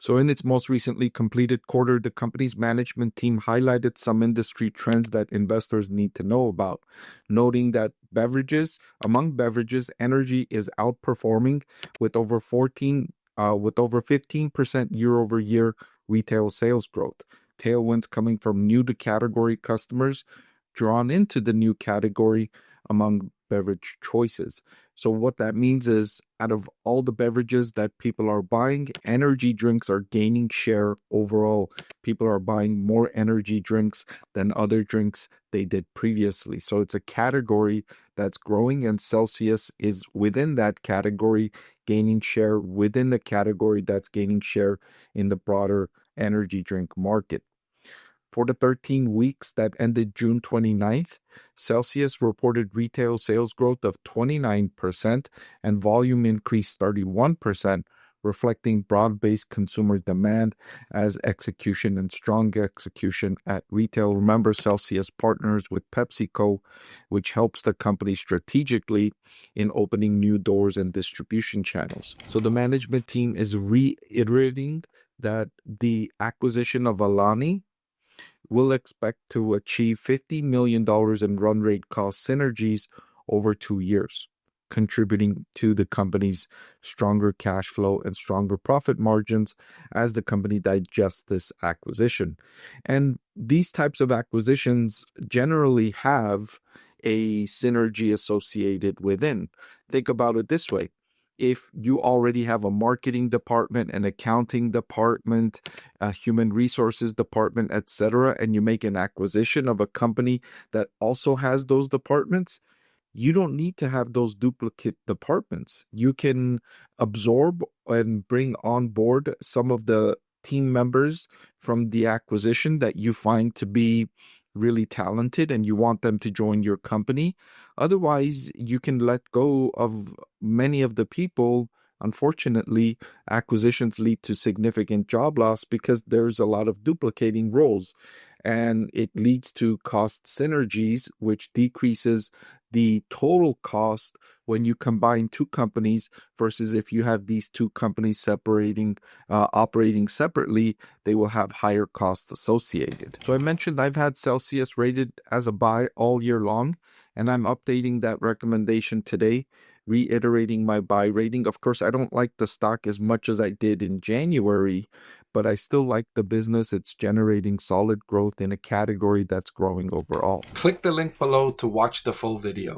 So in its most recently completed quarter, the company's management team highlighted some industry trends that investors need to know about, noting that among beverages, energy is outperforming with over 15% year-over-year retail sales growth. Tailwinds coming from new to category customers drawn into the new category among beverage choices. So what that means is, out of all the beverages that people are buying, energy drinks are gaining share overall. People are buying more energy drinks than other drinks they did previously. So it's a category that's growing, and Celsius is within that category, gaining share within the category that's gaining share in the broader energy drink market. For the 13 weeks that ended June 29th, Celsius reported retail sales growth of 29% and volume increased 31%, reflecting broad-based consumer demand as execution and strong execution at retail. Remember, Celsius partners with PepsiCo, which helps the company strategically in opening new doors and distribution channels. So the management team is reiterating that the acquisition of Alani will expect to achieve $50 million in run rate cost synergies over 2 years, contributing to the company's stronger cash flow and stronger profit margins as the company digests this acquisition. And these types of acquisitions generally have a synergy associated within. Think about it this way. If you already have a marketing department, an accounting department, a human resources department, etc., and you make an acquisition of a company that also has those departments, you don't need to have those duplicate departments. You can absorb and bring on board some of the team members from the acquisition that you find to be really talented and you want them to join your company. Otherwise, you can let go of many of the people. Unfortunately, acquisitions lead to significant job loss because there's a lot of duplicating roles, and it leads to cost synergies, which decreases the total cost when you combine two companies versus if you have these two companies operating separately, they will have higher costs associated. So I mentioned I've had Celsius rated as a buy all year long, and I'm updating that recommendation today, reiterating my buy rating. Of course, I don't like the stock as much as I did in January, but I still like the business. It's generating solid growth in a category that's growing overall. Click the link below to watch the full video.